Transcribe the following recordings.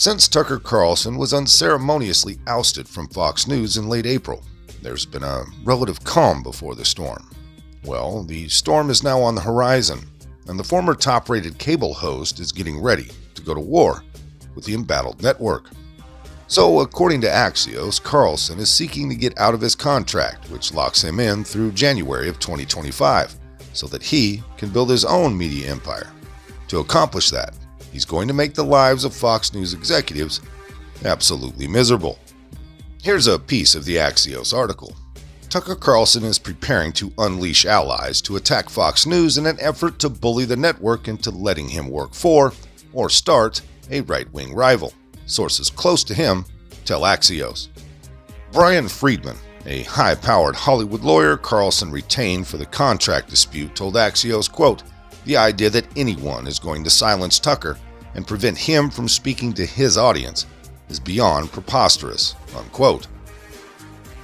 Since Tucker Carlson was unceremoniously ousted from Fox News in late April, there's been a relative calm before the storm. Well, the storm is now on the horizon, and the former top-rated cable host is getting ready to go to war with the embattled network. So, according to Axios, Carlson is seeking to get out of his contract, which locks him in through January of 2025, so that he can build his own media empire. To accomplish that, he's going to make the lives of Fox News executives absolutely miserable. Here's a piece of the Axios article. Tucker Carlson is preparing to unleash allies to attack Fox News in an effort to bully the network into letting him work for or start a right-wing rival. Sources close to him tell Axios. Brian Friedman, a high-powered Hollywood lawyer Carlson retained for the contract dispute, told Axios, quote, "The idea that anyone is going to silence Tucker and prevent him from speaking to his audience is beyond preposterous," unquote.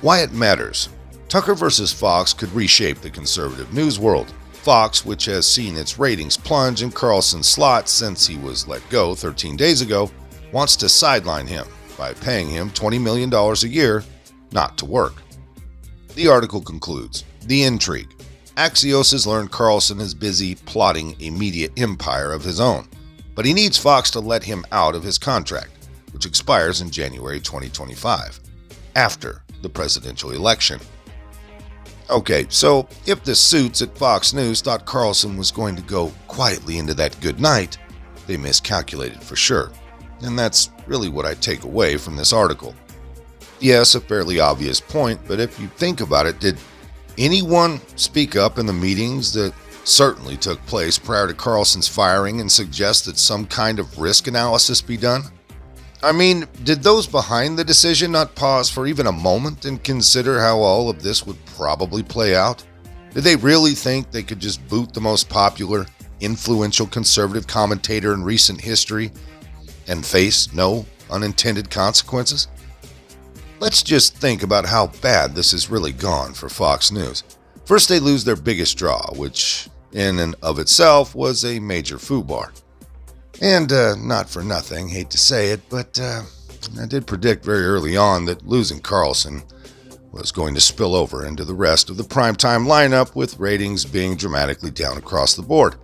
Why it matters. Tucker versus Fox could reshape the conservative news world. Fox, which has seen its ratings plunge in Carlson's slot since he was let go 13 days ago, wants to sideline him by paying him $20 million a year not to work. The article concludes, the intrigue. Axios has learned Carlson is busy plotting a media empire of his own, but he needs Fox to let him out of his contract, which expires in January 2025, after the presidential election. Okay, so if the suits at Fox News thought Carlson was going to go quietly into that good night, they miscalculated for sure. And that's really what I take away from this article. Yes, a fairly obvious point, but if you think about it, did anyone speak up in the meetings that certainly took place prior to Carlson's firing and suggest that some kind of risk analysis be done? I mean, did those behind the decision not pause for even a moment and consider how all of this would probably play out? Did they really think they could just boot the most popular, influential conservative commentator in recent history and face no unintended consequences? Let's just think about how bad this has really gone for Fox News. First, they lose their biggest draw, which in and of itself was a major foobar. And not for nothing, hate to say it, but I did predict very early on that losing Carlson was going to spill over into the rest of the primetime lineup, with ratings being dramatically down across the board.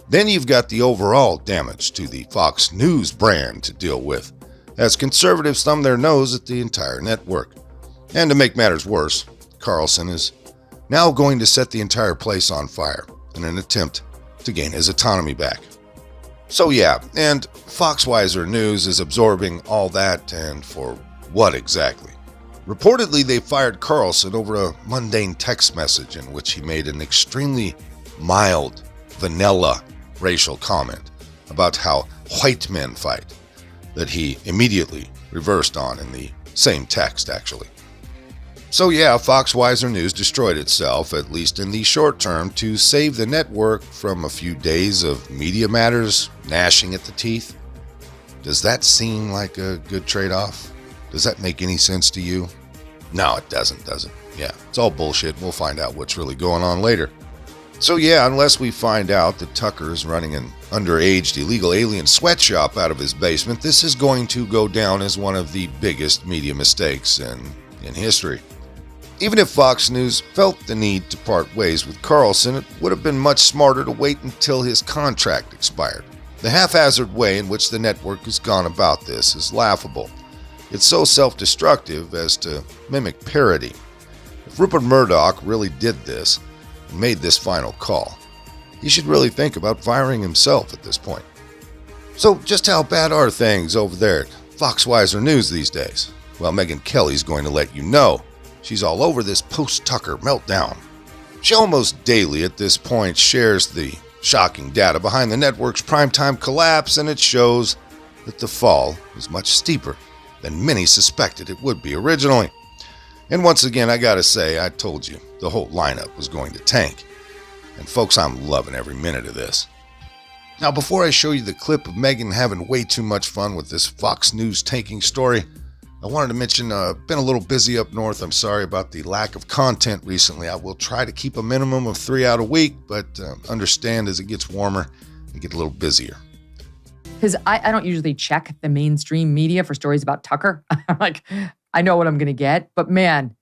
Then you've got the overall damage to the Fox News brand to deal with, as conservatives thumb their nose at the entire network. And to make matters worse, Carlson is now going to set the entire place on fire in an attempt to gain his autonomy back. So yeah, and Foxweiser News is absorbing all that, and for what exactly? Reportedly, they fired Carlson over a mundane text message in which he made an extremely mild, vanilla racial comment about how white men fight, that he immediately reversed on in the same text, actually. So yeah, Foxweiser News destroyed itself, at least in the short term, to save the network from a few days of Media Matters gnashing at the teeth. Does that seem like a good trade-off? Does that make any sense to you? No, it doesn't, does it? Yeah, it's all bullshit. We'll find out what's really going on later. So yeah, unless we find out that Tucker is running an underage illegal alien sweatshop out of his basement, this is going to go down as one of the biggest media mistakes in history. Even if Fox News felt the need to part ways with Carlson, it would have been much smarter to wait until his contract expired. The haphazard way in which the network has gone about this is laughable. It's so self-destructive as to mimic parody. If Rupert Murdoch really did this and made this final call, he should really think about firing himself at this point. So just how bad are things over there at Foxweiser News these days? Well, Megyn Kelly's going to let you know. She's all over this post-Tucker meltdown. She almost daily at this point shares the shocking data behind the network's primetime collapse, and it shows that the fall is much steeper than many suspected it would be originally. And once again, I gotta say, I told you the whole lineup was going to tank. And folks, I'm loving every minute of this. Now, before I show you the clip of Megyn having way too much fun with this Fox News tanking story, I wanted to mention, been a little busy up north. I'm sorry about the lack of content recently. I will try to keep a minimum of 3 out a week, but understand as it gets warmer, I get a little busier. because I don't usually check the mainstream media for stories about Tucker. Like, I know what I'm going to get. But man,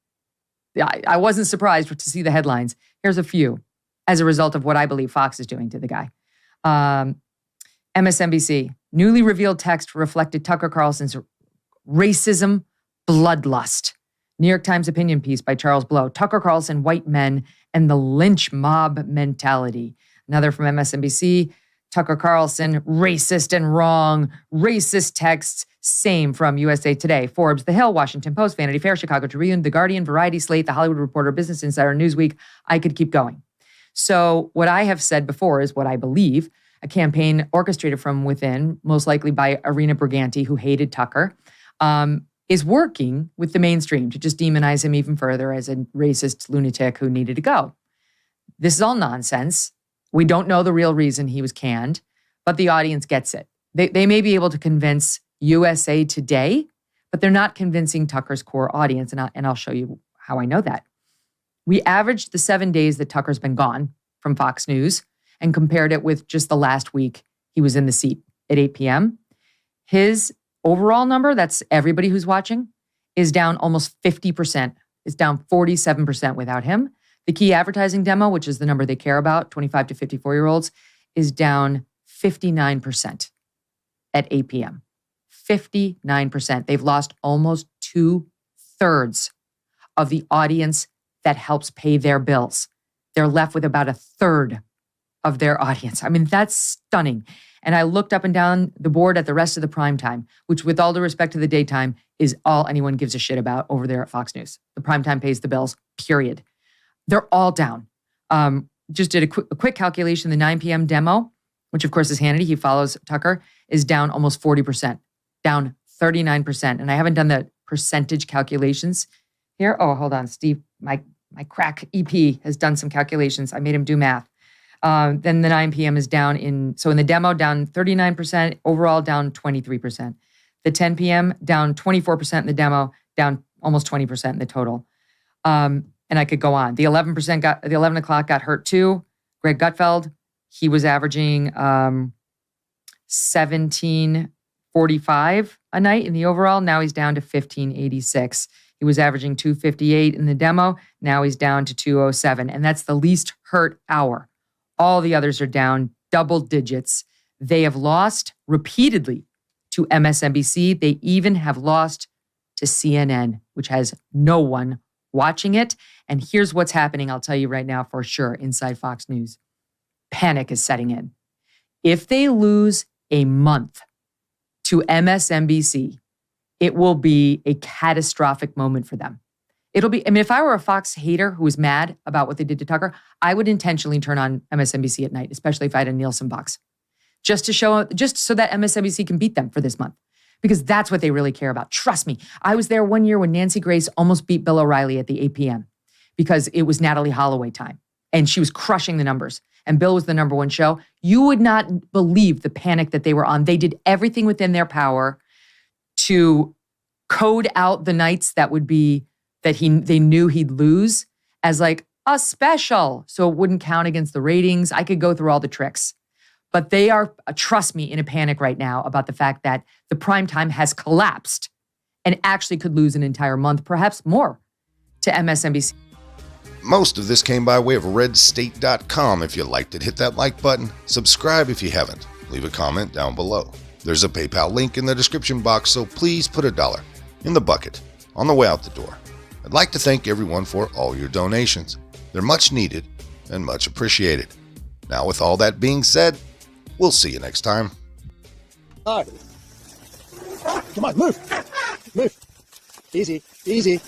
I wasn't surprised to see the headlines. Here's a few as a result of what I believe Fox is doing to the guy. MSNBC, newly revealed text reflected Tucker Carlson's racism bloodlust. New York Times opinion piece by Charles Blow, Tucker Carlson, white men, and the lynch mob mentality. Another from MSNBC, Tucker Carlson, racist and wrong, racist texts. Same from USA Today, Forbes, The Hill, Washington Post, Vanity Fair, Chicago Tribune, The Guardian, Variety, Slate, The Hollywood Reporter, Business Insider, Newsweek. I could keep going. So what I have said before is what I believe, a campaign orchestrated from within, most likely by Irina Briganti, who hated Tucker, is working with the mainstream to just demonize him even further as a racist lunatic who needed to go. This is all nonsense. We don't know the real reason he was canned, but the audience gets it. They may be able to convince USA Today, but they're not convincing Tucker's core audience, and I'll show you how I know that. We averaged the 7 days that Tucker's been gone from Fox News and compared it with just the last week he was in the seat at 8 p.m. His overall number, that's everybody who's watching, is down almost 50%. It's down 47% without him. The key advertising demo, which is the number they care about, 25 to 54-year-olds, is down 59% at 8 p.m. 59%. They've lost almost 2/3 of the audience that helps pay their bills. They're left with about 1/3 of their audience. I mean, that's stunning. And I looked up and down the board at the rest of the prime time, which with all due respect to the daytime is all anyone gives a shit about over there at Fox News. The prime time pays the bills, period. They're all down. Just did a quick calculation. The 9 p.m. demo, which of course is Hannity, he follows Tucker, is down almost 40%, down 39%. And I haven't done the percentage calculations here. Oh, hold on. Steve, my crack EP has done some calculations. I made him do math. Then the 9 p.m. is down in the demo, down 39%, overall down 23%. The 10 p.m. down 24% in the demo, down almost 20% in the total. And I could go on. The 11 o'clock got hurt too. Greg Gutfeld, he was averaging 1745 a night in the overall. Now he's down to 1586. He was averaging 258 in the demo. Now he's down to 207. And that's the least hurt hour. All the others are down double digits. They have lost repeatedly to MSNBC. They even have lost to CNN, which has no one watching it. And here's what's happening, I'll tell you right now for sure, inside Fox News. Panic is setting in. If they lose a month to MSNBC, it will be a catastrophic moment for them. It'll be, if I were a Fox hater who was mad about what they did to Tucker, I would intentionally turn on MSNBC at night, especially if I had a Nielsen box, just so that MSNBC can beat them for this month. Because that's what they really care about. Trust me. I was there one year when Nancy Grace almost beat Bill O'Reilly at the 8 p.m. because it was Natalie Holloway time. And she was crushing the numbers. And Bill was the number one show. You would not believe the panic that they were on. They did everything within their power to code out the nights that would be that they knew he'd lose as like a special. So it wouldn't count against the ratings. I could go through all the tricks. But they are, trust me, in a panic right now about the fact that the prime time has collapsed and actually could lose an entire month, perhaps more, to MSNBC. Most of this came by way of redstate.com. If you liked it, hit that like button. Subscribe if you haven't. Leave a comment down below. There's a PayPal link in the description box, so please put $1 in the bucket on the way out the door. I'd like to thank everyone for all your donations. They're much needed and much appreciated. Now, with all that being said, we'll see you next time. All right. Come on, move. Move. Easy, easy.